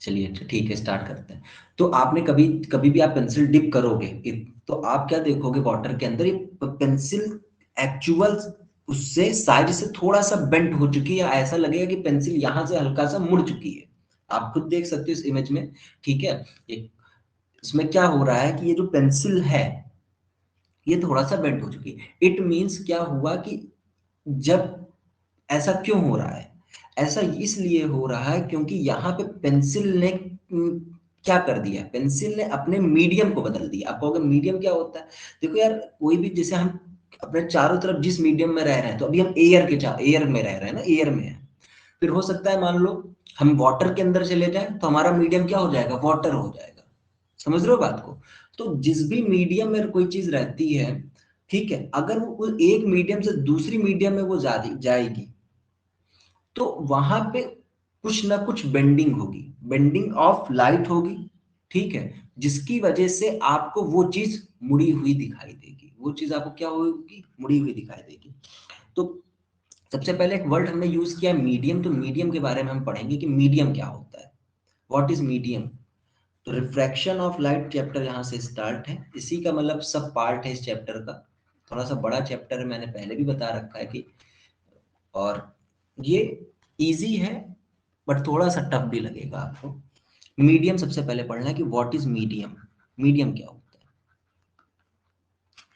चलिए अच्छा ठीक है, स्टार्ट करते हैं। तो आपने कभी कभी भी आप पेंसिल डिप करोगे तो आप क्या देखोगे वाटर के अंदर, ये पेंसिल एक्चुअल उससे साइड से थोड़ा सा बेंट हो चुकी है, या ऐसा लगेगा कि पेंसिल यहां से हल्का सा मुड़ चुकी है। आप खुद देख सकते हो इस इमेज में, ठीक है। ये इसमें क्या हो रहा है कि ये जो पेंसिल है ये थोड़ा सा बेंट हो चुकी है। इट मीन्स क्या हुआ कि जब ऐसा क्यों हो रहा है, ऐसा इसलिए हो रहा है क्योंकि यहाँ पे पेंसिल ने क्या कर दिया, पेंसिल ने अपने मीडियम को बदल दिया। आप कहोगे मीडियम क्या होता है, देखो यार कोई भी, जैसे हम अपने चारों तरफ जिस मीडियम में रह रहे हैं, तो अभी हम एयर में रह रहे हैं ना, एयर में है। फिर हो सकता है मान लो हम वाटर के अंदर चले जाएं तो हमारा मीडियम क्या हो जाएगा, वाटर हो जाएगा। समझ रहे हो बात को। तो जिस भी मीडियम में कोई चीज रहती है, ठीक है, अगर वो एक मीडियम से दूसरी मीडियम में वो जाएगी तो वहां पे कुछ ना कुछ बेंडिंग होगी, बेंडिंग ऑफ लाइट होगी, ठीक है, जिसकी वजह से आपको वो चीज मुड़ी हुई दिखाई देगी। वो चीज आपको क्या होगी, मुड़ी हुई दिखाई देगी। तो सबसे पहले एक वर्ड हमने यूज किया मीडियम, तो मीडियम के बारे में हम पढ़ेंगे कि मीडियम क्या होता है, व्हाट इज मीडियम। तो रिफ्रैक्शन ऑफ लाइट चैप्टर यहाँ से स्टार्ट है, इसी का मतलब सब पार्ट है इस चैप्टर का। थोड़ा सा बड़ा चैप्टर है, मैंने पहले भी बता रखा है कि, और ये इजी है बट थोड़ा सा टफ भी लगेगा आपको। मीडियम सबसे पहले पढ़ना है कि व्हाट इज मीडियम, मीडियम क्या होता है,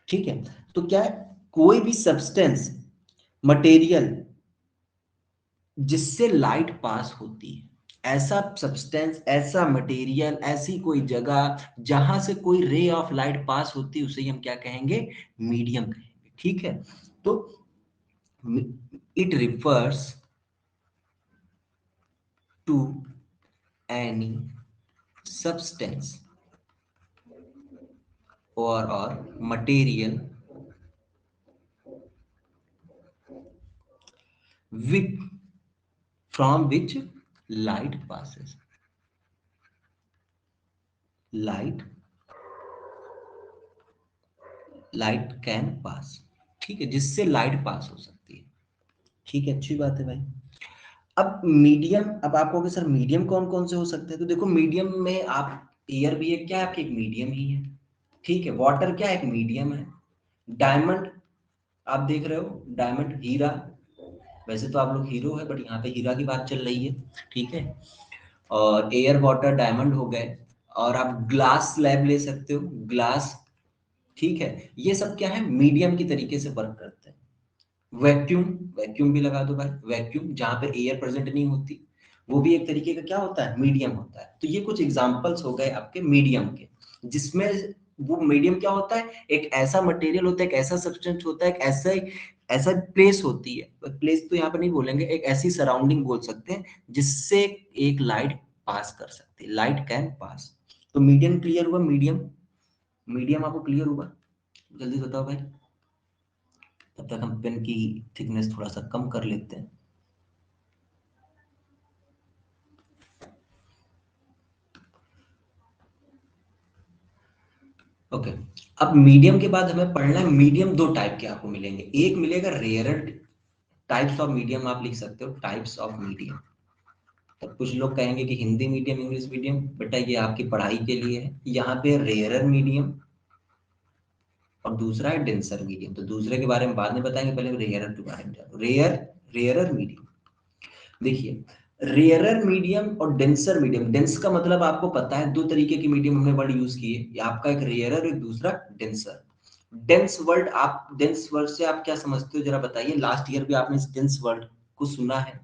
ठीक है। तो क्या है, कोई भी सब्सटेंस, मटेरियल जिससे लाइट पास होती है, ऐसा सब्सटेंस, ऐसा मटेरियल, ऐसी कोई जगह जहां से कोई रे ऑफ लाइट पास होती है, उसे हम क्या कहेंगे, मीडियम कहेंगे, ठीक है। तो it refers to any substance or material with from which light passes, light light can pass, ठीक है, जिससे लाइट पास हो सकती है, ठीक है, अच्छी बात है भाई। अब मीडियम, अब आप कहोगे सर मीडियम कौन कौन से हो सकते हैं, तो देखो मीडियम में आप, एयर भी एक क्या है, आपकी एक मीडियम ही है, ठीक है, वाटर क्या एक मीडियम है, डायमंड आप देख रहे हो, डायमंड, हीरा, वैसे तो आप लोग हीरो है बट यहाँ पे हीरा की बात चल रही है, ठीक है। और एयर, वाटर, डायमंड हो गए। और आप ग्लास स्लैब ले सकते हो, ग्लास, ठीक है। ये सब क्या है, मीडियम की तरीके से वर्क करते हैं। वैक्यूम, वैक्यूम भी लगा दो भाई, वैक्यूम जहां पे एयर प्रेजेंट नहीं होती, वो भी एक तरीके का क्या होता है, मीडियम होता है। तो ये कुछ एग्जांपल्स हो गए आपके मीडियम के, जिसमें वो मीडियम क्या होता है, एक ऐसा मटेरियल होता है, एक ऐसा सब्सटेंस होता है, एक ऐसा ऐसा प्लेस होती है, प्लेस तो यहाँ पर नहीं बोलेंगे, एक ऐसी सराउंडिंग बोल सकते हैं जिससे एक लाइट पास कर सकती है, लाइट कैन पास। तो मीडियम क्लियर हुआ, मीडियम, मीडियम आपको क्लियर हुआ, जल्दी बताओ भाई, तब तक हम पेन की थिकनेस थोड़ा सा कम कर लेते हैं। ओके, अब मीडियम के बाद हमें पढ़ना है, मीडियम दो टाइप के आपको मिलेंगे, एक मिलेगा रेयरर टाइप्स ऑफ मीडियम, आप लिख सकते हो टाइप्स ऑफ मीडियम। तब कुछ लोग कहेंगे कि हिंदी मीडियम, इंग्लिश मीडियम, बेटा ये आपकी पढ़ाई के लिए है। यहाँ पे रेयरर मीडियम और दूसरा है डेंसर मीडियम, तो दूसरे के बारे में बाद में बताएंगे, पहले रेयरर के बारे में जानो। रेयरर मीडियम, देखिए, रेयरर मीडियम और डेंसर मीडियम, डेंस का मतलब आपको पता है, दो तरीके के मीडियम हमने वर्ड यूज किए, आपका एक रेयरर, एक दूसरा डेंसर। डेंस वर्ड, आप डेंस वर्ड से आप क्या समझते हो जरा बताइए, लास्ट ईयर भी आपने इस डेंस वर्ड को सुना है,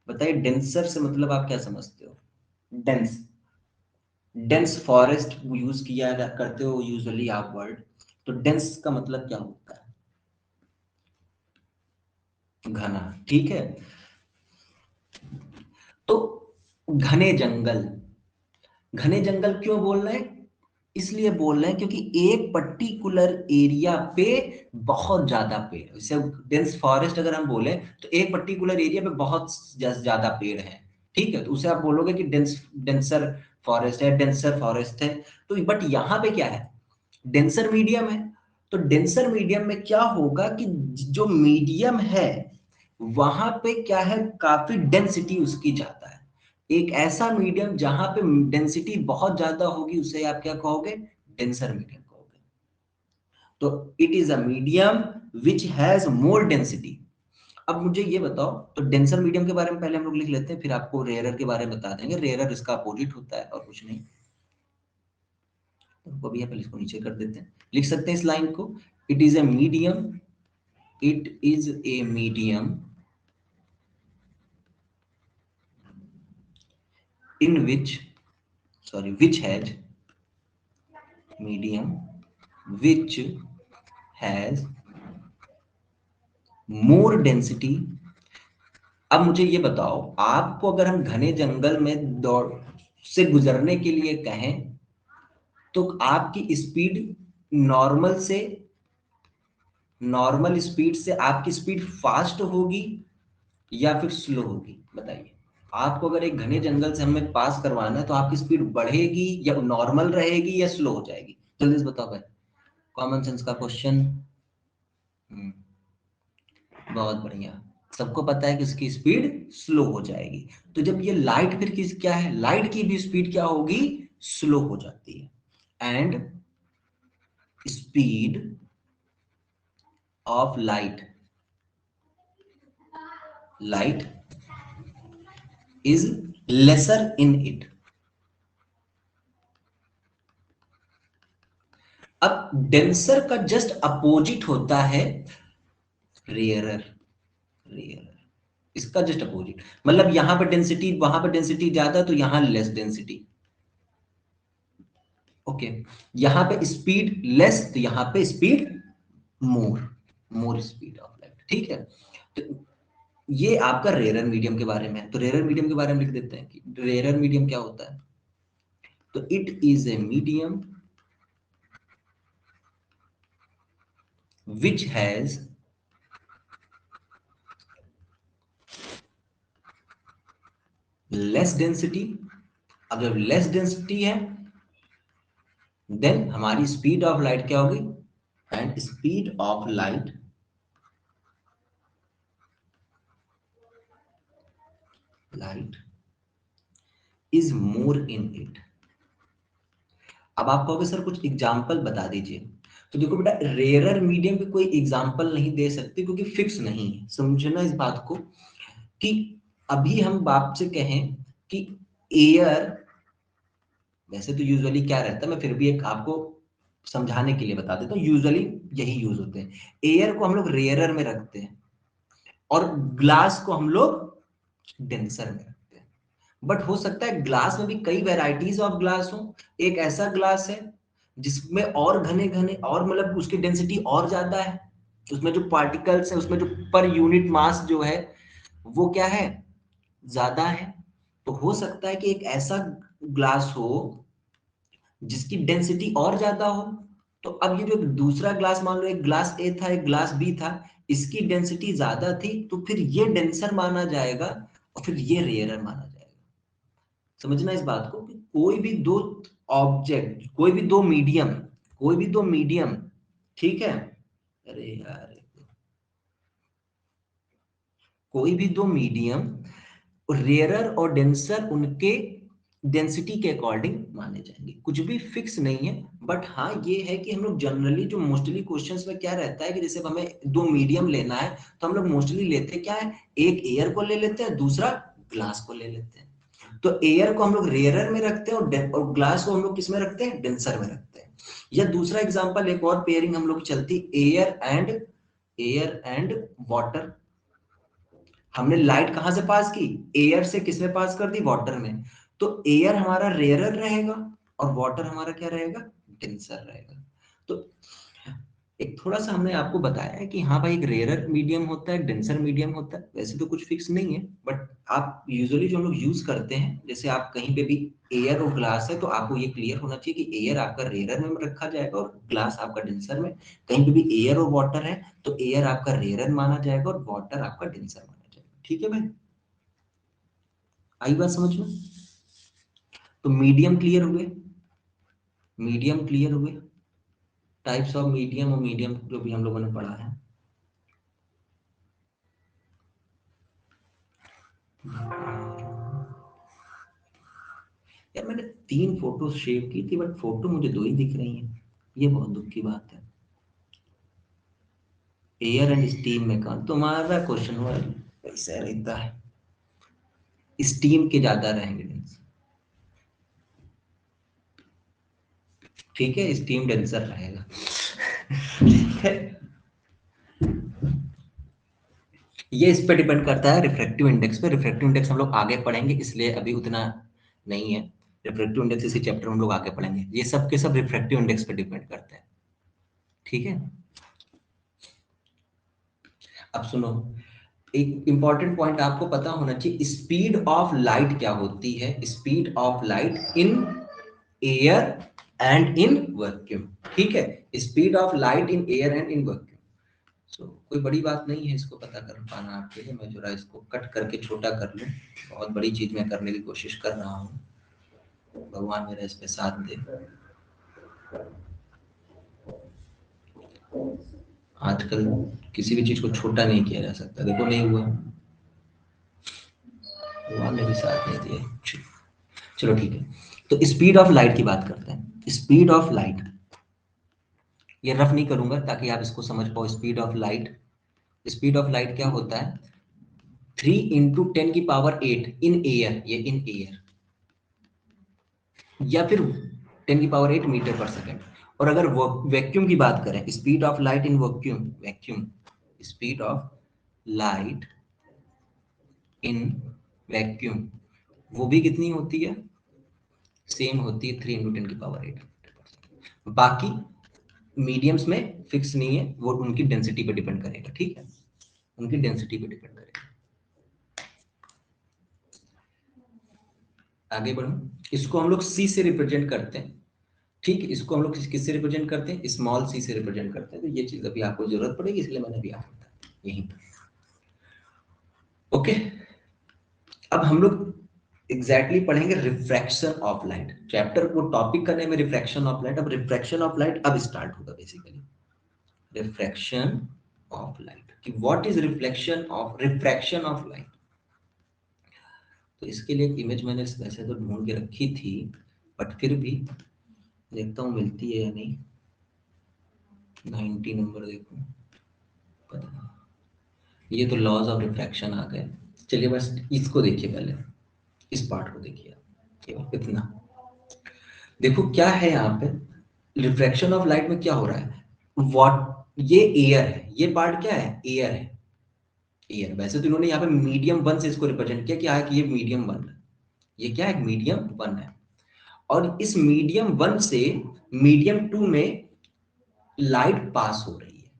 बताइए डेंसर से मतलब आप क्या समझते हो, डेंस, डेंस फॉरेस्ट यूज किया करते हो यूजुअली आप वर्ड, तो डेंस का मतलब क्या होता है, घना, ठीक है। तो घने जंगल, घने जंगल क्यों बोल रहे हैं, इसलिए बोल रहे हैं क्योंकि एक पर्टिकुलर एरिया पे बहुत ज्यादा पेड़, जैसे डेंस फॉरेस्ट अगर हम बोले तो एक पर्टिकुलर एरिया पे बहुत ज्यादा पेड़ है, ठीक है, तो उसे आप बोलोगे कि डेंसर फॉरेस्ट है, डेंसर फॉरेस्ट है। तो बट यहाँ पे क्या है, डेंसर मीडियम है, तो डेंसर मीडियम में क्या होगा कि जो मीडियम है वहां पे क्या है, काफी डेंसिटी उसकी ज्यादा है, एक ऐसा मीडियम जहां पे डेंसिटी बहुत ज्यादा होगी उसे आप क्या कहोगे, डेंसर मीडियम कहोगे। तो it is a medium which has more density. अब मुझे ये बताओ, तो डेंसर मीडियम के बारे में पहले हम लोग लिख लेते हैं, फिर आपको रेयरर के बारे में बता देंगे। रेयरर इसका अपोजिट होता है और कुछ नहीं। तो अभी पहले इसको नीचे कर देते हैं, लिख सकते हैं इस लाइन को, it is a medium, it is a medium in which has medium which has more density। अब मुझे ये बताओ, आपको अगर हम घने जंगल में दौड़ से गुजरने के लिए कहें तो आपकी स्पीड नॉर्मल से नॉर्मल स्पीड से आपकी स्पीड फास्ट होगी या फिर स्लो होगी, बताइए। आपको अगर एक घने जंगल से हमें पास करवाना है तो आपकी स्पीड बढ़ेगी या नॉर्मल रहेगी या स्लो हो जाएगी, जल्दी से बताओ भाई। कॉमन सेंस का क्वेश्चन। बहुत बढ़िया। सबको पता है कि उसकी स्पीड स्लो हो जाएगी। तो जब ये लाइट फिर किस क्या है, लाइट की भी स्पीड क्या होगी, स्लो हो जाती है। And speed of light is lesser in it. अब डेंसर का जस्ट अपोजिट होता है रेयरर। रेयरर इसका जस्ट अपोजिट, मतलब यहां पर डेंसिटी, वहां पर डेंसिटी ज्यादा तो यहां लेस डेंसिटी। ओके, यहां पे स्पीड लेस तो यहां पे speed more, more speed of light, ठीक है। तो ये आपका रेयरर मीडियम के बारे में है। तो रेयरर मीडियम के बारे में लिख देते हैं कि रेयरर मीडियम क्या होता है। तो it is a medium which has less density. अब जब लेस डेंसिटी है देन हमारी स्पीड ऑफ लाइट क्या होगी, and speed of light is more in it. अब आप कहोगे सर कुछ एग्जाम्पल बता दीजिए। तो देखो बेटा, रेयरर मीडियम पे कोई एग्जाम्पल नहीं दे सकते क्योंकि फिक्स नहीं है, समझना इस बात को। कि अभी हम आपसे कहें कि एयर, वैसे तो यूजुअली क्या रहता है, मैं फिर भी एक आपको समझाने के लिए बता देता हूँ, यूजुअली यही यूज होते हैं। एयर को हम लोग रेयरर में रखते हैं और ग्लास को हम लोग डेंसर में रखते हैं। बट हो सकता है ग्लास में भी कई वेराइटीज ऑफ ग्लास हो। एक ऐसा ग्लास है जिसमें और घने घने और मतलब उसकी डेंसिटी और ज्यादा है, उसमें जो पार्टिकल्स है, उसमें जो पर यूनिट मास जो है वो क्या है, ज्यादा है। तो हो सकता है कि एक ऐसा ग्लास हो जिसकी डेंसिटी और ज्यादा हो। तो अब ये जो दूसरा ग्लास, मान लो एक ग्लास ए था एक ग्लास बी था, इसकी डेंसिटी ज्यादा थी तो फिर ये डेंसर माना जाएगा और फिर ये रेयरर माना जाएगा। समझना इस बात को कि कोई भी दो ऑब्जेक्ट, कोई भी दो मीडियम, ठीक है। अरे यार, कोई भी दो मीडियम रेयरर और डेंसर उनके डेंसिटी के अकॉर्डिंग माने जाएंगे, कुछ भी फिक्स नहीं है। बट हाँ ये है कि हम लोग जनरली जो मोस्टली क्वेश्चंस में क्या रहता है कि जैसे हमें दो मीडियम लेना है तो हम लोग मोस्टली लेते क्या है, एक एयर को ले लेते हैं, दूसरा ग्लास को ले लेते हैं। तो एयर को हम लोग रेयरर में रखते हैं और ग्लास को हम लोग किस में रखते हैं, डेंसर में रखते हैं। या दूसरा एग्जांपल, एक और पेयरिंग हम लोग चलती, एयर एंड वाटर। हमने लाइट कहां से पास की, एयर से, किसमें पास कर दी, वाटर में। तो एयर हमारा रेयरर रहेगा और वाटर हमारा क्या रहेगा, डेंसर रहेगा। तो एक थोड़ा सा हमने आपको बताया है कि हाँ भाई, एक रेयरर मीडियम होता है, डेंसर मीडियम होता है, वैसे तो कुछ फिक्स नहीं है। बट आप यूजुअली जो हम लोग यूज करते हैं, जैसे आप कहीं पे भी एयर और ग्लास है तो आपको ये क्लियर होना चाहिए कि एयर आपका रेयरर में रखा जाएगा और ग्लास आपका डेंसर में। कहीं पे भी एयर और वाटर है तो एयर आपका रेयरर माना जाएगा और वाटर आपका डेंसर माना जाएगा, ठीक है भाई। आई बात समझ में। तो मीडियम क्लियर हुए, मीडियम क्लियर हुए, टाइप्स ऑफ मीडियम और मीडियम जो भी हम लोगों ने पढ़ा है। यार मैंने 3 फोटो शेयर की थी, बट फोटो मुझे 2 ही दिख रही हैं, ये बहुत दुख की बात है। एयर एंड स्टीम में कौन, तुम्हारा क्वेश्चन वैसा रहता है, स्टीम के ज्यादा रहेंगे, ठीक है, स्टीम डेंसर रहेगा। ठीक है, ये इस पे डिपेंड करता है रिफ्रैक्टिव इंडेक्स पे। रिफ्रैक्टिव इंडेक्स हम लोग आगे पढ़ेंगे, इसलिए अभी उतना नहीं है। रिफ्रैक्टिव इंडेक्स इसी चैप्टर में हम लोग आगे पढ़ेंगे, ये सब के सब रिफ्रैक्टिव इंडेक्स पे डिपेंड करते हैं, ठीक है। अब सुनो, एक इंपॉर्टेंट पॉइंट आपको पता होना चाहिए, स्पीड ऑफ लाइट क्या होती है। Speed of light in air and in vacuum, ठीक है, speed of light in air and in vacuum. So कोई बड़ी बात नहीं है इसको पता कर पाना आपके लिए। मैं जरा इसको कट करके छोटा कर लूं, बहुत बड़ी चीज मैं करने की कोशिश कर रहा हूँ, भगवान मेरा इस पे साथ दे। आजकल किसी भी चीज को छोटा नहीं किया जा सकता, देखो नहीं हुआ, भगवान ने भी साथ नहीं दिया। चलो ठीक है, तो स्पीड ऑफ लाइट की बात करते हैं। स्पीड ऑफ लाइट, ये रफ नहीं करूंगा ताकि आप इसको समझ पाओ। Speed of light, speed of light क्या होता है, 3 × 10⁸ इन एयर, ये इन एयर, या फिर 10⁸ मीटर पर सेकेंड। और अगर वैक्यूम की बात करें, speed of light in vacuum, vacuum speed of light in vacuum, वो भी कितनी होती है, सेम होती है 3 × 10⁸। बाकी मीडियम्स में फिक्स नहीं है, वो उनकी डेंसिटी पे डिपेंड करेगा, ठीक है, उनकी डेंसिटी पे डिपेंड करेगा। आगे बढ़ो, इसको हम लोग सी से रिप्रेजेंट करते हैं, ठीक है, इसको हम लोग किससे रिप्रेजेंट करते हैं, स्मॉल सी से रिप्रेजेंट करते हैं। तो ये चीज अभी आपको जरूरत पड़ेगी, इसलिए मैंने अभी आपको बताया यहीं पर, ओके। अब हम लोग एग्जैक्टली पढ़ेंगे रिफ्रैक्शन ऑफ लाइट, चैप्टर को टॉपिक का नेम है रिफ्रैक्शन ऑफ लाइट। अब रिफ्रैक्शन ऑफ लाइट अब स्टार्ट होगा बेसिकली, रिफ्रैक्शन ऑफ लाइट कि what is refraction of light. तो इसके लिए एक इमेज मैंने वैसे तो ढूंढ के रखी थी, बट फिर भी देखता हूँ मिलती है या नहीं। 90 नंबर देखो, पता नहीं। ये तो लॉज ऑफ रिफ्रैक्शन आ गए। चलिए बस इसको देखिए, पहले इस पार्ट को देखिए, केवल इतना देखो क्या है यहाँ पे। रिफ्रैक्शन ऑफ लाइट में क्या हो रहा है, वॉट, ये एयर है, ये पार्ट क्या है, एयर है, एयर। वैसे तो इन्होंने यहाँ पे मीडियम 1 से इसको रिप्रेजेंट किया, क्या है कि ये मीडियम 1 है, ये क्या है, मीडियम 1 है। और इस मीडियम 1 से मीडियम 2 में लाइट पास हो रही है।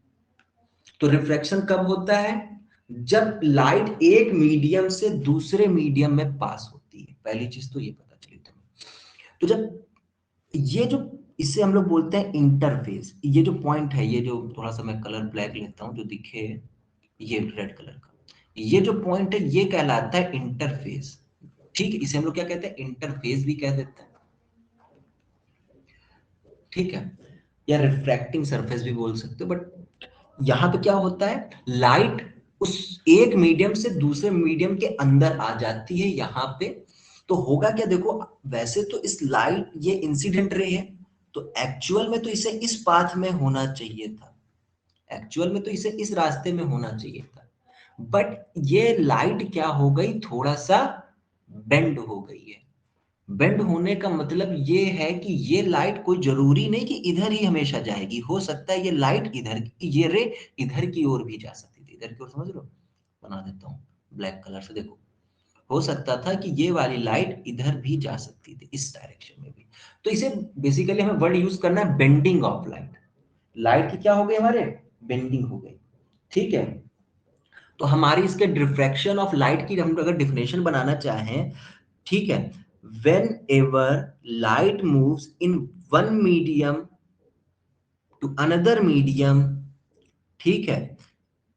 तो रिफ्रैक्शन कब होता है, जब लाइट एक मीडियम से दूसरे मीडियम में पास होती है। पहली चीज तो ये पता चली तुम्हें। तो जब ये जो, इसे हम लोग बोलते हैं इंटरफेस, ये जो पॉइंट है, ये जो थोड़ा सा मैं कलर ब्लैक लेता हूं जो दिखे, ये रेड कलर का, ये जो पॉइंट है ये कहलाता है इंटरफेस, ठीक है। इसे हम लोग क्या कहते हैं, इंटरफेस भी कह देते हैं, ठीक है, या रिफ्रैक्टिंग सरफेस भी बोल सकते हो। बट यहाँ पे क्या होता है, लाइट उस एक मीडियम से दूसरे मीडियम के अंदर आ जाती है यहाँ पे। तो होगा क्या, देखो वैसे तो इस लाइट, ये इंसिडेंट रे है, तो एक्चुअल में तो इसे इस पाथ में होना चाहिए था, एक्चुअल में तो इसे इस रास्ते में होना चाहिए था। बट ये लाइट क्या हो गई, थोड़ा सा बेंड हो गई है। बेंड होने का मतलब ये है कि ये लाइट कोई जरूरी नहीं कि इधर ही हमेशा जाएगी, हो सकता है ये लाइट इधर, ये रे इधर की ओर भी जा सकती थी, इधर की ओर, समझ लो, बना देता हूँ ब्लैक कलर से, देखो हो सकता था कि ये वाली लाइट इधर भी जा सकती थी, इस डायरेक्शन में भी। तो इसे बेसिकली हमें वर्ड यूज करना है बेंडिंग ऑफ लाइट। लाइट की क्या हो गई हमारे, बेंडिंग हो गई, ठीक है। तो हमारी इसके रिफ्रैक्शन ऑफ लाइट की हम अगर डिफिनेशन बनाना चाहें, ठीक है, whenever light moves in one medium to another medium, ठीक है,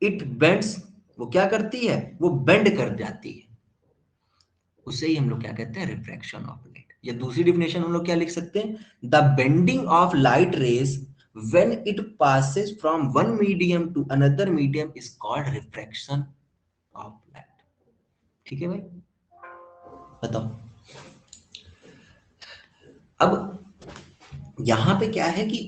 इट बेंड्स, वो क्या करती है, वो बेंड कर जाती है, उसे ही हम लोग क्या कहते हैं, रिफ्रैक्शन ऑफ लाइट। या दूसरी डिफिनेशन हम लोग क्या लिख सकते हैं, the bending of light rays when it passes from one medium to another medium is called refraction of light, ठीक है भाई, बताओ। अब यहाँ पे क्या है कि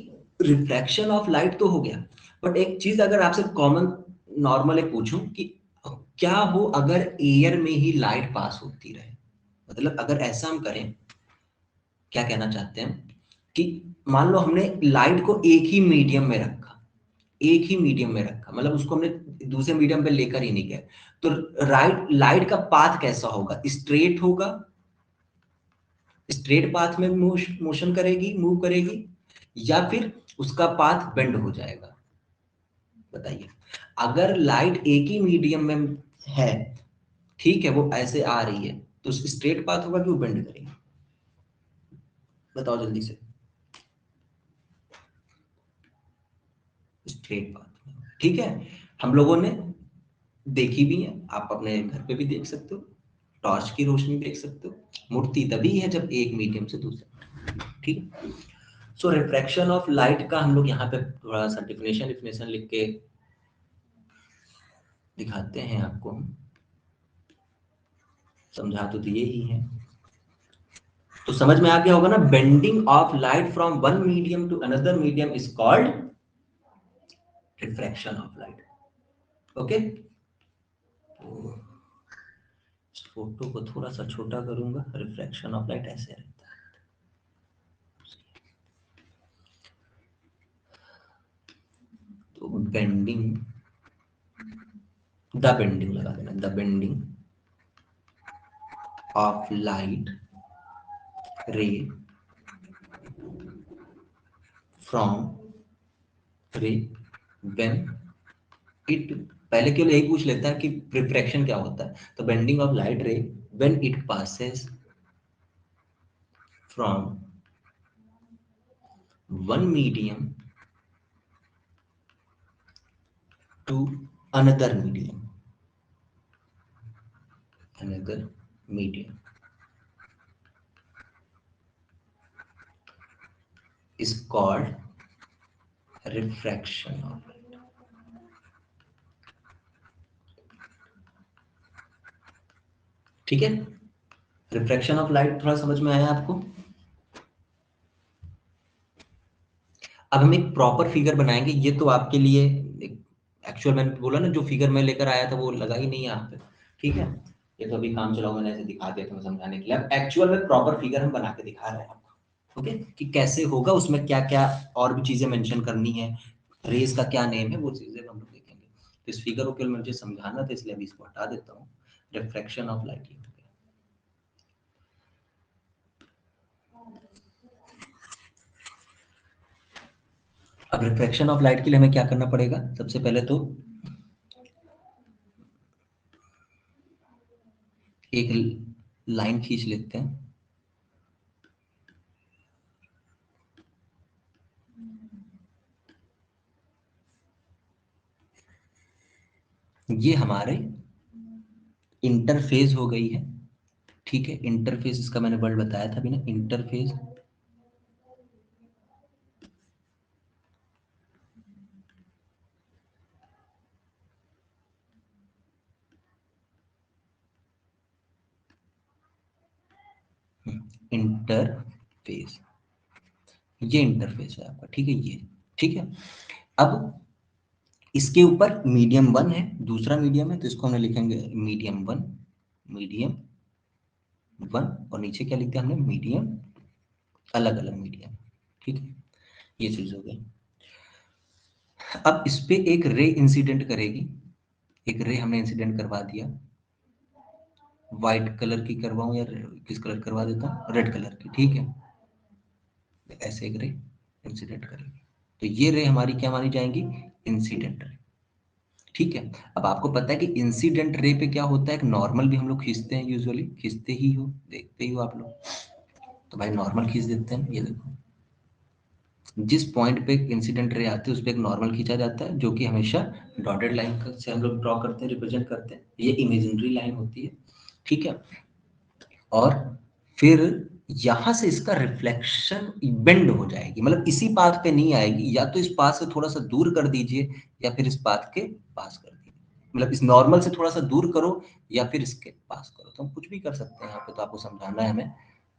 रिफ्रैक्शन ऑफ लाइट तो हो गया, बट एक चीज अगर आपसे कॉमन नॉर्मल एक पूछूं कि क्या हो अगर एयर में ही लाइट पास होती रहे, मतलब अगर ऐसा हम करें, क्या कहना चाहते हैं कि मान लो हमने लाइट को एक ही मीडियम में रखा, एक ही मीडियम में रखा, मतलब उसको हमने दूसरे मीडियम पे लेकर ही नहीं गए, तो लाइट का पाथ कैसा होगा? स्ट्रेट होगा, स्ट्रेट पाथ में मोशन करेगी, मूव करेगी, या फिर उसका पाथ बेंड हो जाएगा? बताइए। अगर लाइट एक ही मीडियम में है, ठीक है, वो ऐसे आ रही है, तो स्ट्रेट पाथ होगा कि वो बेंड करेगी? बताओ जल्दी से। स्ट्रेट पाथ, ठीक है। हम लोगों ने देखी भी है, आप अपने घर पे भी देख सकते हो, टॉर्च की रोशनी देख सकते हो, मुड़ती तभी है जब एक मीडियम से दूसरे, ठीक है। सो रिफ्रैक्शन ऑफ लाइट का हम लोग यहाँ पे थोड़ा सा डिफिनेशन लिख के दिखाते हैं आपको, समझा तो दिए ही हैं, तो समझ में आ गया होगा ना। Bending of light from one medium to another medium is called refraction of light. Okay, तो इस फोटो को थोड़ा सा छोटा करूंगा, रिफ्रैक्शन ऑफ लाइट ऐसे रहता है। तो बेंडिंग, द बेंडिंग लगा देना, द बेंडिंग ऑफ लाइट रे फ्रॉम रे व्हेन इट, पहले केवल यही पूछ लेता है कि रिफ्रैक्शन क्या होता है, तो bending of light ray when it passes from one medium to another medium, another medium is called refraction of light। ठीक है, रिफ्रैक्शन ऑफ लाइट थोड़ा समझ में आया आपको? अब हम एक प्रॉपर फिगर बनाएंगे, ये तो आपके लिए एक्चुअल, मैंने बोला ना जो फिगर मैं लेकर आया था वो लगा ही नहीं यहाँ पे, ठीक है। ये तो अभी काम चलाओ, मैंने ऐसे दिखा दिया था समझाने के लिए, अब एक्चुअल में प्रॉपर फिगर हम बना के दिखा रहे हैं आपको, ओके, कि कैसे होगा, उसमें क्या क्या और भी चीजें मेंशन करनी है, रेस का क्या नेम है, वो चीजें हम लोग देखेंगे। तो इस फिगर को केवल मुझे समझाना था, इसलिए अभी इसको हटा देता हूँ। रिफ्रैक्शन ऑफ लाइट, अब रिफ्रैक्शन ऑफ लाइट के लिए हमें क्या करना पड़ेगा? सबसे पहले तो एक लाइन खींच लेते हैं, ये हमारे इंटरफेस हो गई है, ठीक है। इंटरफेस, इसका मैंने वर्ड बताया था अभी ना, इंटरफेस। इंटरफेस, ये इंटरफेस है आपका, ठीक है, ये, ठीक है। अब इसके ऊपर मीडियम वन है, दूसरा मीडियम है, तो इसको हम लिखेंगे मीडियम वन, मीडियम वन, और नीचे क्या लिखते हैं हमने? मीडियम, अलग अलग मीडियम, ठीक है, ये चीज हो गई। अब इस पे एक रे इंसिडेंट करेगी, एक रे हमने इंसिडेंट करवा दिया, व्हाइट कलर की करवाऊं या किस कलर करवा देता हूँ? रेड कलर की, ठीक है। ऐसे एक रे इंसिडेंट करेगी, तो ये रे हमारी क्या मानी जाएंगी? इंसिडेंट रे, ठीक है। अब आपको पता है कि इंसिडेंट रे पे क्या होता है, एक नॉर्मल भी हम लोग खींचते हैं, यूजुअली खींचते ही हो, देखते ही हो आप लोग, तो भाई नॉर्मल खींच देते हैं। ये देखो, जिस पॉइंट पे इंसिडेंट रे आते हैं उस पे एक नॉर्मल खींचा जाता है, जो कि हमेशा डॉटेड लाइन से हम लोग ड्रॉ करते हैं, रिप्रेजेंट करते हैं, ये इमेजिनरी लाइन होती है, ठीक है। और फिर यहां से इसका रिफ्लेक्शन बेंड हो जाएगी, मतलब इसी पाथ पे नहीं आएगी, या तो इस पाथ से थोड़ा सा दूर कर दीजिए, या फिर इस पाथ के पास कर दीजिए, मतलब इस नॉर्मल से थोड़ा सा दूर करो, या फिर इसके पास करो, तो हम कुछ भी कर सकते हैं यहाँ पे, तो आपको समझाना है हमें।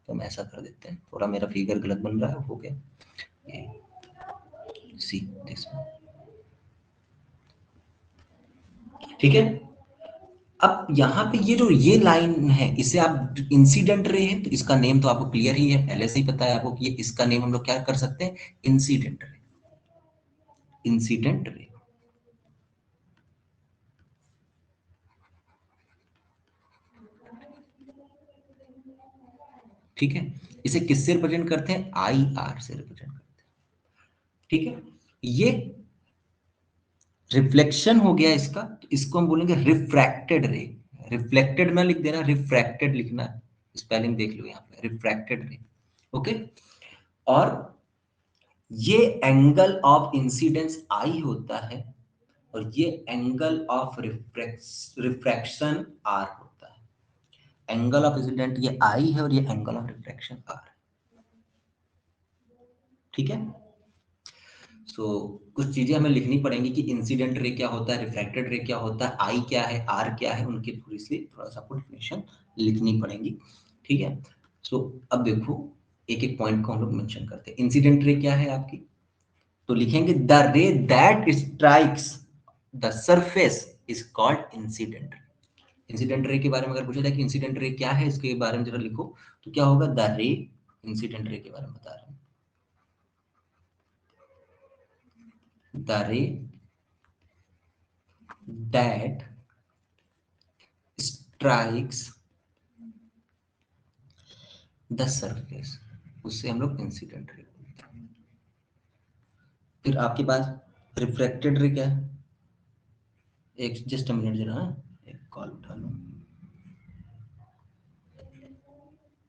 तो हम ऐसा कर देते हैं, थोड़ा मेरा फिगर गलत बन रहा है, हो गया ये सी दिस, ठीक है। अब यहाँ पे ये जो ये लाइन है, इसे आप इंसिडेंट रे है, तो इसका नेम तो आपको क्लियर ही है, पहले से ही पता है आपको कि ये इसका नेम हम लोग क्या कर सकते हैं, इंसिडेंट रे, इंसिडेंट रे। ठीक है, इसे किससे रिप्रेजेंट करते हैं, आई आर से रिप्रेजेंट करते हैं, ठीक है। ये रिफ्लेक्शन हो गया इसका, तो इसको हम बोलेंगे रिफ्रैक्टेड रे। रिफ्लेक्टेड में लिख देना, रिफ्रैक्टेड लिखना है, स्पेलिंग देख लो यहाँ पे, रिफ्रैक्टेड रे, ओके। और ये एंगल ऑफ इंसिडेंस आई होता है, और ये एंगल ऑफ रिफ्रैक्शन आर होता है। एंगल ऑफ इंसिडेंट ये आई है, और ये एंगल ऑफ रिफ्रैक्शन आर है, ठीक है। सो कुछ चीजें हमें लिखनी पड़ेंगी कि इंसिडेंट रे क्या होता है, रिफ्रैक्टेड रे क्या होता है, आई क्या है, आर क्या है, उनकी थोड़ी सी थोड़ा सा आपको डेफिनेशन लिखनी पड़ेगी, ठीक है। सो अब देखो, एक एक पॉइंट को हम लोग मेंशन करते हैं। इंसिडेंट रे क्या है आपकी, तो लिखेंगे the ray that strikes the surface is called incident. Incident ray के बारे में अगर पूछा जाए कि इंसिडेंट रे क्या है, इसके बारे में जरा लिखो, तो क्या होगा, द रे, इंसिडेंट रे के बारे में बता रहे हैं, the ray that strikes the surface, उससे हम लोग इंसिडेंट रे बोलते हैं। फिर आपके पास रिफ्लेक्टेड रे क्या है, एक जस्ट मिनट जरा, एक कॉल उठा लो।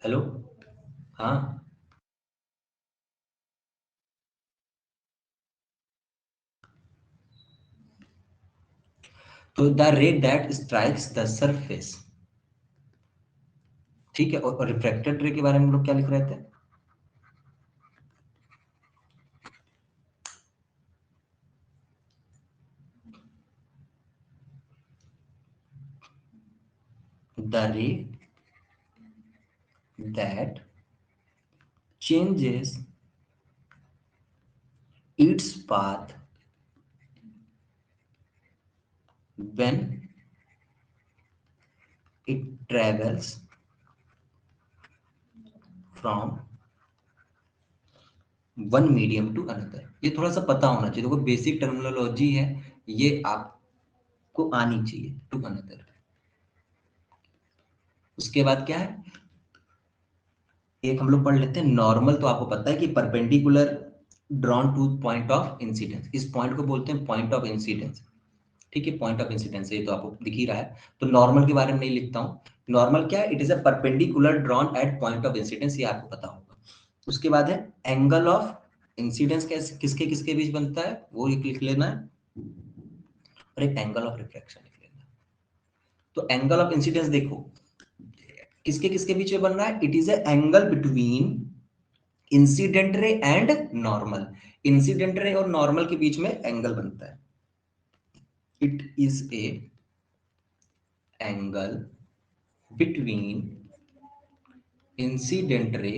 हेलो, हाँ। तो the ray that strikes the surface, ठीक है। और रिफ्रैक्टेड रे के बारे में हम लोग क्या लिख रहे थे, the ray that changes its path when it travels from one medium to another. ये थोड़ा सा पता होना चाहिए, देखो बेसिक टर्मिनोलॉजी है, ये आपको आनी चाहिए, टू अनदर। उसके बाद क्या है, एक हम लोग पढ़ लेते हैं नॉर्मल। तो आपको पता है कि perpendicular drawn two point of incidence, इस पॉइंट को बोलते हैं पॉइंट ऑफ इंसिडेंस, ठीक है। पॉइंट ऑफ इंसिडेंस ये तो आपको दिख ही रहा है। तो नॉर्मल के बारे में नहीं लिखता हूँ, नॉर्मल क्या है, it is a perpendicular drawn at point of incidence, ये आपको पता होगा। उसके बाद है एंगल ऑफ इंसिडेंस, कैसे किसके किसके बीच बनता है, वो एक लिख लेना है, और एक एंगल ऑफ रिफ्लेक्शन लिख लेना है। तो एंगल ऑफ इंसिडेंस देखो किसके किसके बीच में बन रहा है, it is A angle between incident ray and normal. Incident ray और नॉर्मल के बीच में एंगल बनता है, it is A angle between incident ray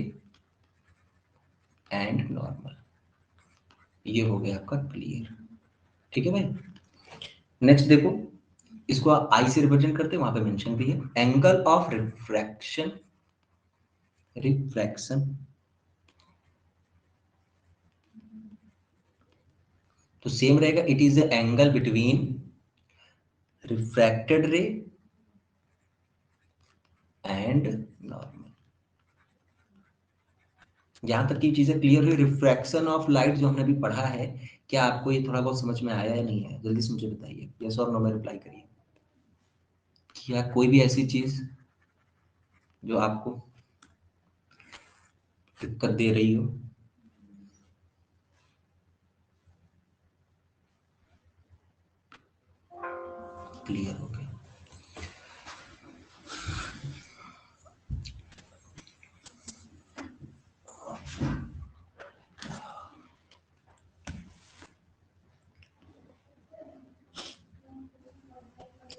and normal. ये हो गया आपका क्लियर, ठीक है भाई। नेक्स्ट देखो, इसको आई से रिप्रेजेंट करते हैं, वहां पे मेंशन भी है, एंगल ऑफ रिफ्रैक्शन, रिफ्रैक्शन, तो सेम रहेगा, it is the angle between refracted रे एंड नॉर्मल। यहां तक की चीजें क्लियर हुई, रिफ्रैक्शन ऑफ लाइट जो हमने अभी पढ़ा है, क्या आपको ये थोड़ा बहुत समझ में आया या नहीं है, जल्दी से मुझे बताइए, यस और नो में रिप्लाई करिए। क्या कोई भी ऐसी चीज जो आपको दिक्कत दे रही हो, क्लियर हो गया।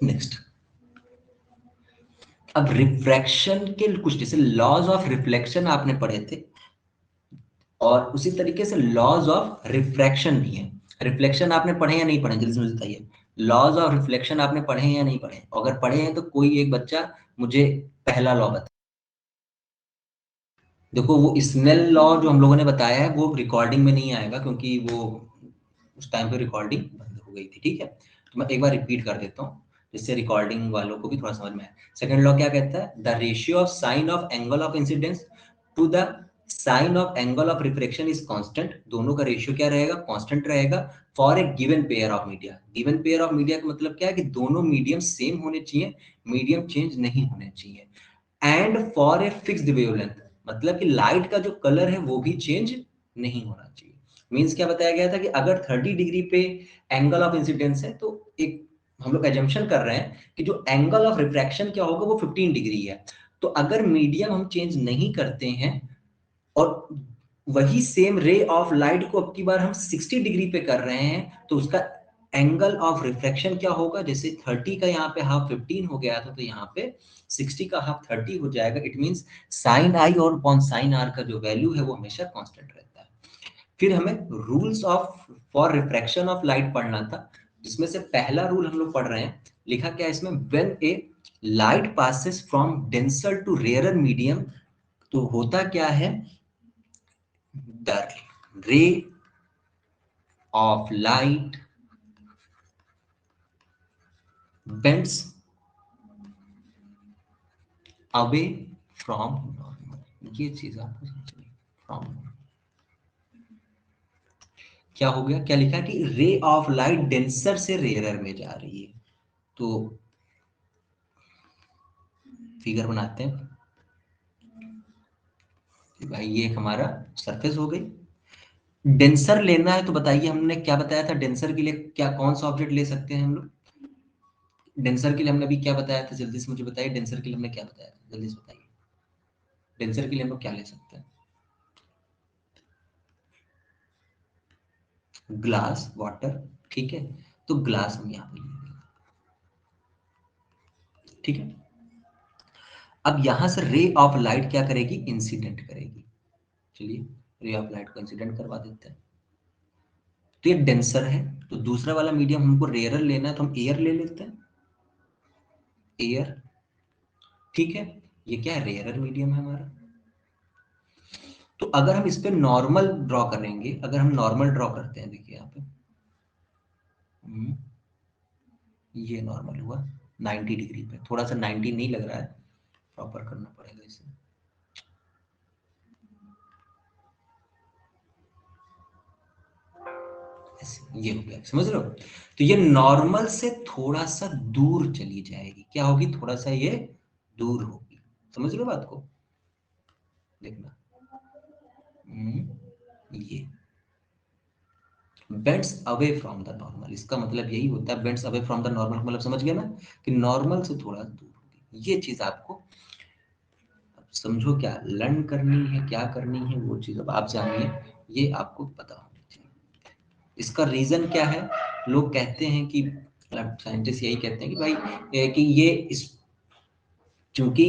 नेक्स्ट, अब रिफ्रैक्शन के कुछ जैसे लॉज ऑफ रिफ्लेक्शन आपने पढ़े थे, और उसी तरीके से लॉज ऑफ रिफ्रैक्शन भी है। रिफ्लेक्शन आपने पढ़े या नहीं पढ़े, जल्दी से मुझे बताइए। लॉज ऑफ रिफ्लेक्शन आपने पढ़े हैं या नहीं पढ़े? अगर पढ़े हैं तो कोई एक बच्चा मुझे पहला लॉ बता। देखो वो स्नेल लॉ जो हम लोगों ने बताया है वो रिकॉर्डिंग में नहीं आएगा, क्योंकि वो उस टाइम पे रिकॉर्डिंग बंद हो गई थी, ठीक है। तो मैं एक बार रिपीट कर देता हूँ, जिससे रिकॉर्डिंग वालों को भी थोड़ा समझ में आए। सेकंड लॉ क्या कहता है? The ratio of sine of angle of incidence to the sine of angle of reflection is constant. दोनों का रेशियो क्या रहेगा? कांस्टेंट रहेगा for a given pair of media. Given pair of media का मतलब क्या है कि दोनों मीडियम सेम होने चाहिए, मीडियम चेंज नहीं होने चाहिए। And for a fixed wavelength, मतलब कि लाइट का जो कलर है वो भी चेंज नहीं होना चाहिए। मींस क्या बताया गया था कि अगर 30 डिग्री पे एंगल ऑफ इंसिडेंस है तो एक हम लोग एजम्पशन कर रहे हैं कि जो एंगल ऑफ रिफ्रैक्शन क्या होगा वो 15 डिग्री है। तो अगर मीडियम हम चेंज नहीं करते हैं और वही सेम रे ऑफ लाइट को अब की बार हम 60 डिग्री पे कर रहे हैं, तो उसका एंगल ऑफ रिफ्लेक्शन क्या होगा? जैसे 30 का यहाँ पे हाफ 15 हो गया था, तो यहाँ पे 60 का हाफ 30 हो जाएगा। इट मींस साइन आई और अपॉन साइन आर का जो वैल्यू है वो हमेशा कांस्टेंट रहता है। फिर हमें rules of for refraction of light पढ़ना था, जिसमें से पहला रूल हम लोग पढ़ रहे हैं। लिखा क्या है इसमें? When a light passes from denser to rarer medium, तो होता क्या है? द रे of light bends away from normal। ये चीज आपको समझनी। फ्रॉम क्या हो गया? क्या लिखा कि रे ऑफ लाइट डेंसर से रेयरर में जा रही है। तो फिगर बनाते हैं कि भाई ये एक हमारा सरफेस हो गई। डेंसर लेना है तो बताइए हमने क्या बताया था? डेंसर के लिए क्या कौन सा ऑब्जेक्ट ले सकते हैं हम लोग? डेंसर के लिए हमने अभी क्या बताया था? जल्दी से मुझे बताइए, डेंसर के लिए हमने क्या बताया था? जल्दी से बताइए, डेंसर के लिए हम लोग क्या ले सकते हैं? ग्लास, वाटर, ठीक है। तो ग्लास हम यहाँ पे लेंगे, ठीक है। अब यहां से रे ऑफ लाइट क्या करेगी? इंसिडेंट करेगी। चलिए रे ऑफ लाइट को इंसिडेंट करवा देते हैं। तो ये डेंसर है, तो दूसरा वाला मीडियम हमको रेयरर लेना है, तो हम एयर ले लेते हैं। एयर, ठीक है। ये क्या है? रेयरर मीडियम है हमारा। तो अगर हम इस पे नॉर्मल ड्रॉ करेंगे, अगर हम नॉर्मल ड्रॉ करते हैं, देखिए यहाँ पे ये नॉर्मल हुआ 90 डिग्री पे। थोड़ा सा 90 नहीं लग रहा है, प्रॉपर करना पड़ेगा इसे। ये हो गया, समझ रहे हो? तो ये नॉर्मल से थोड़ा सा दूर चली जाएगी। क्या होगी? थोड़ा सा ये दूर होगी। समझ रहे हो बात को? देखना, ये bends away from the normal, इसका मतलब यही होता है। Bends away from the normal मतलब समझ गए ना, कि नॉर्मल से थोड़ा दूर होगी। ये चीज आपको समझो, क्या लर्न करनी है, क्या करनी है वो चीज अब आप जानिए, ये आपको पता होनी चाहिए। इसका रीजन क्या है? लोग कहते हैं कि साइंटिस्ट यही कहते हैं कि भाई कि ये इस क्योंकि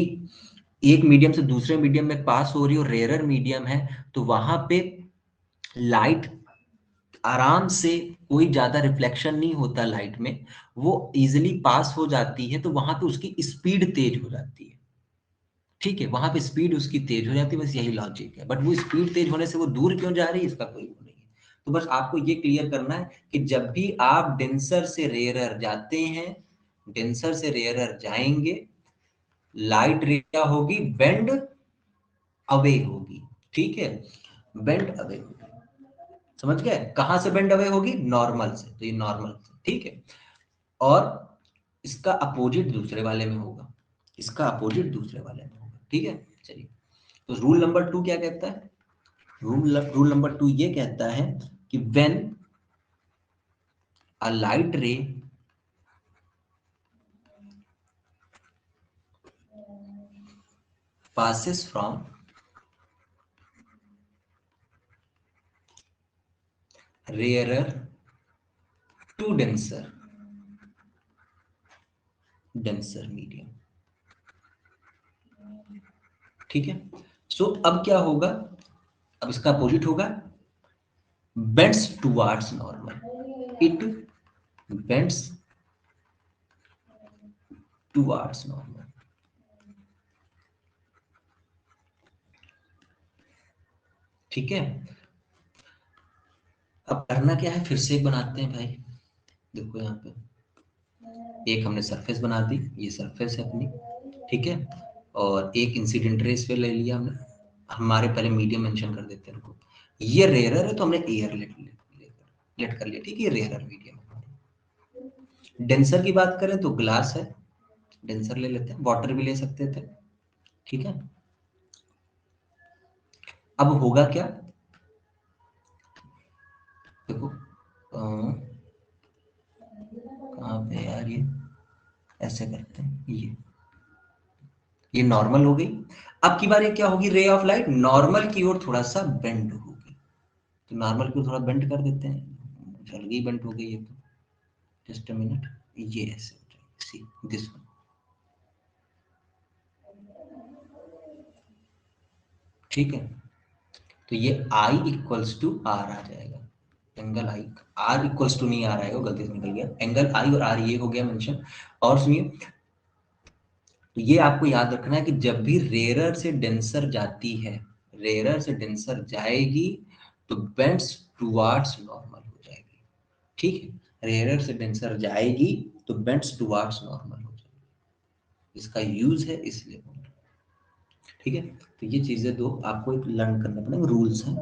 एक मीडियम से दूसरे मीडियम में पास हो रही है और रेयरर मीडियम है, तो वहां पे लाइट आराम से, कोई ज्यादा रिफ्लेक्शन नहीं होता लाइट में, वो इजिली पास हो जाती है, तो वहां पे उसकी स्पीड तेज हो जाती है। ठीक है, वहां पे स्पीड उसकी तेज हो जाती है, बस यही लॉजिक है। बट वो स्पीड तेज होने से वो दूर क्यों जा रही है, इसका कोई वो नहीं है। तो बस आपको ये क्लियर करना है कि जब भी आप डेंसर से रेयरर जाते हैं, डेंसर से रेयरर जाएंगे, लाइट रे क्या होगी? बेंड अवे होगी, ठीक है। बेंड अवे होगी, समझ गए? कहां से बेंड अवे होगी? नॉर्मल से, तो ये नॉर्मल से, ठीक है। और इसका अपोजिट दूसरे वाले में होगा, इसका अपोजिट दूसरे वाले में होगा, ठीक है। चलिए, तो रूल नंबर 2 क्या कहता है? रूल नंबर 2 ये कहता है कि व्हेन अ लाइट रे passes from rarer to denser medium, ठीक है। सो अब क्या होगा, अब इसका अपोजिट होगा, bends towards normal, it bends towards normal. ठीक है। अब करना क्या है, फिर से एक बनाते हैं भाई। देखो यहाँ पे एक हमने सरफेस बना दी, ये सरफेस है अपनी, ठीक है। और एक इंसिडेंट रेस पे ले लिया हमने, हमारे पहले मीडियम मेंशन कर देते हैं उनको। ये रेयरर है तो हमने एयर लेट कर लिया, ठीक है, ये रेयरर मीडियम है। डेंसर की बात करें तो ग्लास है, डेंसर ले लेते हैं, वाटर भी ले सकते थे, ठीक है। अब होगा क्या, देखो कहाँ पे यार, ये ऐसे करते हैं, ये नॉर्मल हो गई। अब की बार ये क्या होगी, रे ऑफ लाइट नॉर्मल की ओर थोड़ा सा बेंड होगी, तो नॉर्मल की ओर थोड़ा बेंड कर देते हैं, चल गई, बेंड हो गई है तो जस्ट अ मिनट, ये ऐसे हो जाएगी, सी दिस वन, ठीक है। तो ये I इक्वल्स टू आर आ जाएगा, angle I, R equals to नहीं आ रहा है, वो गलती से निकल गया, एंगल आई और आर ये हो गया मेंशन। और सुनिए, तो ये आपको याद रखना है कि जब भी रेयरर से डेंसर जाती है, रेयरर से डेंसर जाएगी तो बेंड्स टुवार्ड्स नॉर्मल हो जाएगी, ठीक है। रेयरर से डेंसर जाएगी तो बेंड्स टुवार्ड्स नॉर्मल हो जाएगी, इसका यूज है इसलिए बोल रहा हूं, ठीक है। तो ये चीजें दो आपको एक लर्न करना पड़ेगा, रूल्स हैं,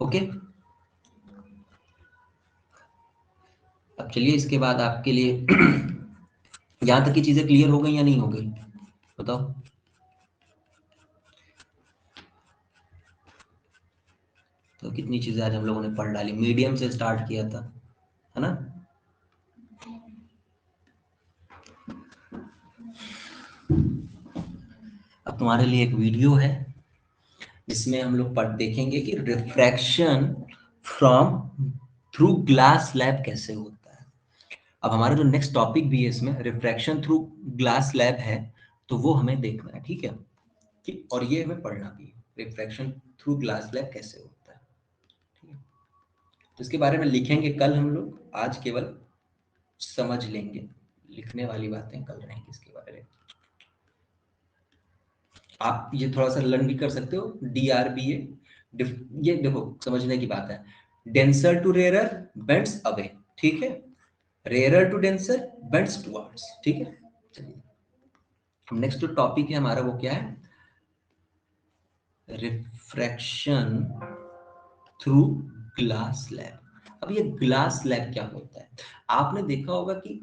ओके। अब चलिए इसके बाद आपके लिए यहां तक की चीजें क्लियर हो गई या नहीं हो गई, बताओ। तो कितनी चीजें आज हम लोगों ने पढ़ डाली, मीडियम से स्टार्ट किया था, है ना। अब तुम्हारे लिए एक वीडियो है, इसमें हम लोग पढ़ देखेंगे कि refraction from through glass slab कैसे होता है। अब हमारा जो नेक्स्ट टॉपिक भी है इसमें रिफ्रैक्शन थ्रू ग्लास स्लैब है, तो वो हमें देखना है, ठीक है। ठीक, और ये हमें पढ़ना भी है, रिफ्रैक्शन थ्रू ग्लास स्लैब कैसे होता है, ठीक है। तो इसके बारे में लिखेंगे कल हम लोग, आज केवल समझ लेंगे, लिखने वाली बातें कल रहेंगी इसके बारे में। आप ये थोड़ा सा लर्न भी कर सकते हो, DRBA, ये देखो समझने की बात है, denser to rarer bends away, ठीक है, rarer to denser bends towards, ठीक है। चलिए नेक्स्ट जो टॉपिक है हमारा वो क्या है, रिफ्रैक्शन थ्रू ग्लास स्लैब। अब ये ग्लास स्लैब क्या होता है, आपने देखा होगा कि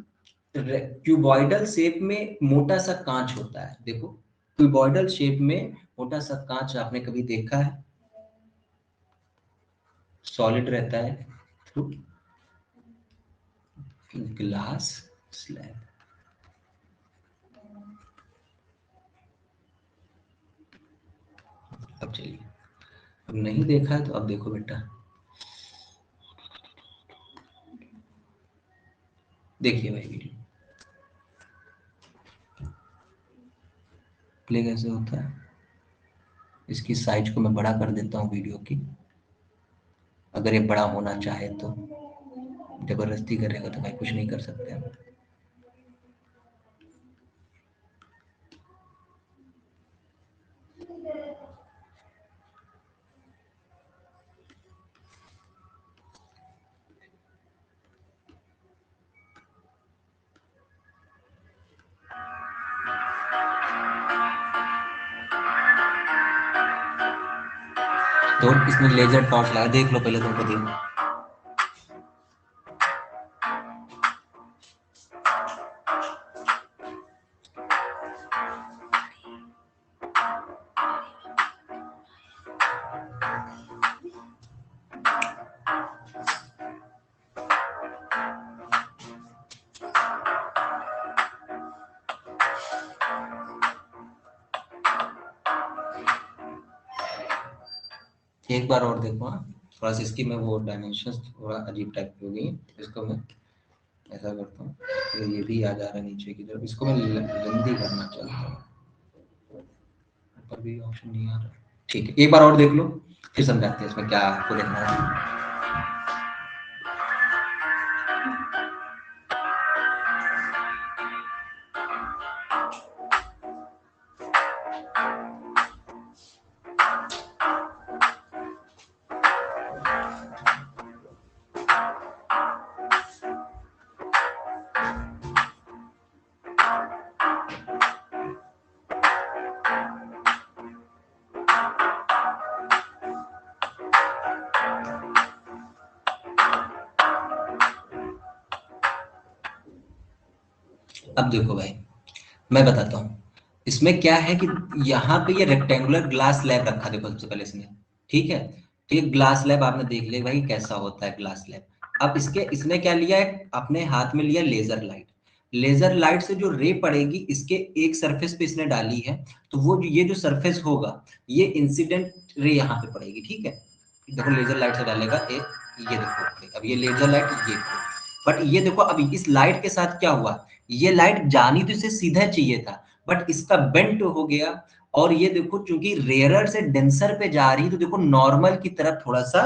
क्यूबॉइडल शेप में मोटा सा कांच होता है, देखो क्यूबॉइडल शेप में मोटा सा कांच आपने कभी देखा है, सॉलिड रहता है थ्रू ग्लास स्लैब। अब चलिए, अब नहीं देखा है तो अब देखो बेटा, देखिए भाई वीडियो प्ले कैसे होता है। इसकी साइज को मैं बड़ा कर देता हूँ वीडियो की, अगर ये बड़ा होना चाहे तो, जबरदस्ती करेगा तो भाई कुछ नहीं कर सकते हम। तो इसमें लेजर टॉर्च लगा, देख लो पहले तुमको दिया। एक बार और देखो, हाँ थोड़ा सा इसकी मैं वो डायमेंशन थोड़ा अजीब टाइप की हो गई, इसको मैं ऐसा करता हूँ, तो ये भी आ जा रहा है नीचे की तरफ, इसको मैं लंबी करना चाहता हूँ, ऊपर भी ऑप्शन नहीं आ रहा। ठीक है, एक बार और देख लो, फिर समझाते हैं इसमें क्या आपको देखना है। अब देखो भाई, मैं बताता हूँ इसमें क्या है कि यहाँ पे ये रेक्टेंगुलर ग्लास स्लैब रखा, देखो सबसे पहले इसने, ठीक है। तो ये ग्लास स्लैब आपने देख लिया भाई कैसा होता है ग्लास स्लैब। अब इसके इसने क्या लिया है, अपने हाथ में लिया लेजर लाइट। लेजर लाइट से जो रे पड़ेगी इसके एक सरफेस पे इसने डाली है, तो वो ये जो सरफेस होगा ये इंसिडेंट रे यहाँ पे पड़ेगी, ठीक है। देखो लेजर लाइट से डालेगा एक, ये देखो अब ये लेजर लाइट ये, बट ये देखो अभी इस लाइट के साथ क्या हुआ, ये लाइट जानी तो इसे सीधा चाहिए था, बट इसका बेंट हो गया। और ये देखो चूंकि रेयरर से डेंसर पे जा रही, तो देखो नॉर्मल की तरफ थोड़ा सा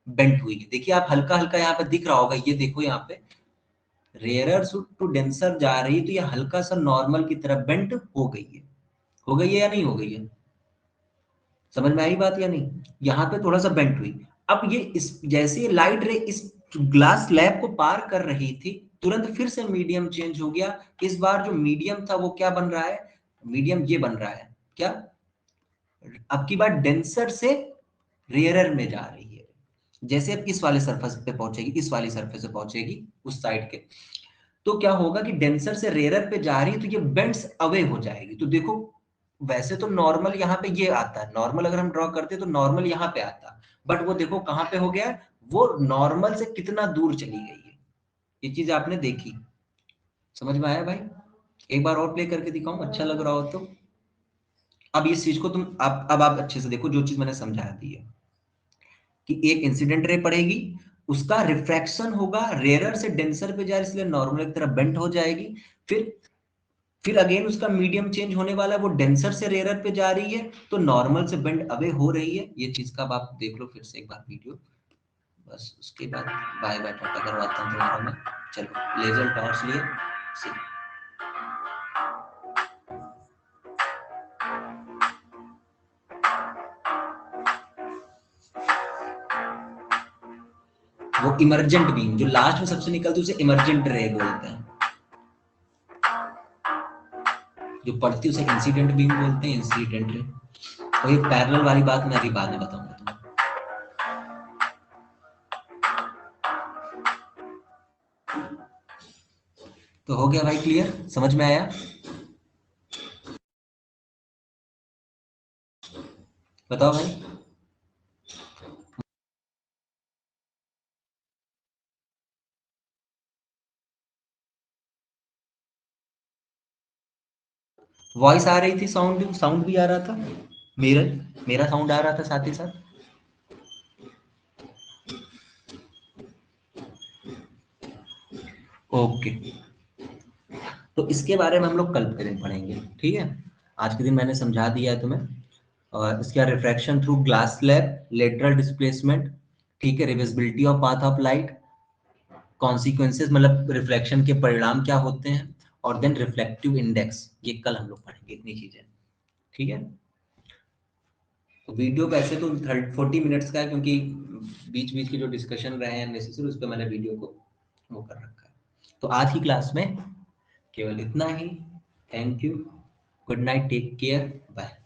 बेंट हुई है। देखिए आप हल्का हल्का यहाँ पे दिख रहा होगा, ये देखो यहाँ पे रेयरर टू डेंसर जा रही, तो ये हल्का सा नॉर्मल की तरफ बेंट हो गई है। हो गई है या नहीं हो गई है, समझ में आई बात या नहीं। यहाँ पे थोड़ा सा बेंट हुई। अब ये इस जैसे ये लाइट रे इस ग्लास स्लैब को पार कर रही थी, तुरंत फिर से मीडियम चेंज हो गया। इस बार जो मीडियम था वो क्या बन रहा है, मीडियम ये बन रहा है क्या, अब की बार डेंसर से रेयरर में जा रही है। जैसे अब इस वाले सरफेस पे पहुंचेगी, इस वाली सरफेस पे पहुंचेगी उस साइड के, तो क्या होगा कि डेंसर से रेयरर पे जा रही है, तो ये बेंड्स अवे हो जाएगी। तो देखो वैसे तो नॉर्मल यहाँ पे ये आता है, नॉर्मल अगर हम ड्रॉ करते तो नॉर्मल यहाँ पे आता, बट वो देखो कहाँ पे हो गया, वो नॉर्मल से कितना दूर चली गई है। ये चीज आपने देखी, समझ में आया भाई। एक बार और प्ले करके दिखाऊं, अच्छा लग रहा हो तो। अब इस चीज को तुम अब आप अच्छे से देखो, जो चीज मैंने समझा दी है कि एक इंसिडेंट रे पड़ेगी, उसका रिफ्रैक्शन होगा, रेयरर से डेंसर पे जा रही, इसलिए नॉर्मल की तरफ बेंट हो जाएगी। फिर अगेन उसका मीडियम चेंज होने वाला है, वो डेंसर से रेयरर पे जा रही है, तो नॉर्मल से बेंड अवे हो रही है। ये चीज का अब आप देख लो फिर से एक बार वीडियो, बस उसके बाद बाय बाय टाटा करवाता हूँ तुम्हारा मैं। चलो लेजर टॉर्च लिए सी। वो इमरजेंट बीम जो लास्ट में सबसे निकलती है उसे इमरजेंट रे बोलते हैं, जो पड़ती है उसे इंसिडेंट बीम बोलते हैं, इंसिडेंट रे। और ये पैरेलल वाली बात मैं अभी बाद में बताऊंगा तुम्हें। तो हो गया भाई क्लियर, समझ में आया। बताओ भाई। वॉइस आ रही थी, साउंड साउंड भी आ रहा था, मेरा मेरा साउंड आ रहा था साथ ही साथ। ओके, तो इसके बारे में हम लोग कल के दिन पढ़ेंगे, ठीक है। आज के दिन मैंने समझा दिया है तुम्हें। और इसका refraction through glass slab, lateral displacement, ठीक है, reversibility of path of light, consequences मतलब रिफ्लेक्शन के परिणाम क्या होते हैं, और देन रिफ्लेक्टिव इंडेक्स, ये कल हम लोग पढ़ेंगे इतनी चीजें, ठीक है। तो वीडियो वैसे तो 40 मिनट्स का है, क्योंकि बीच बीच की जो डिस्कशन रहे हैं नेसेसरी, उस पर मैंने वीडियो को वो कर रखा है। तो आज की क्लास में केवल इतना ही। Thank you, good night, take care, bye.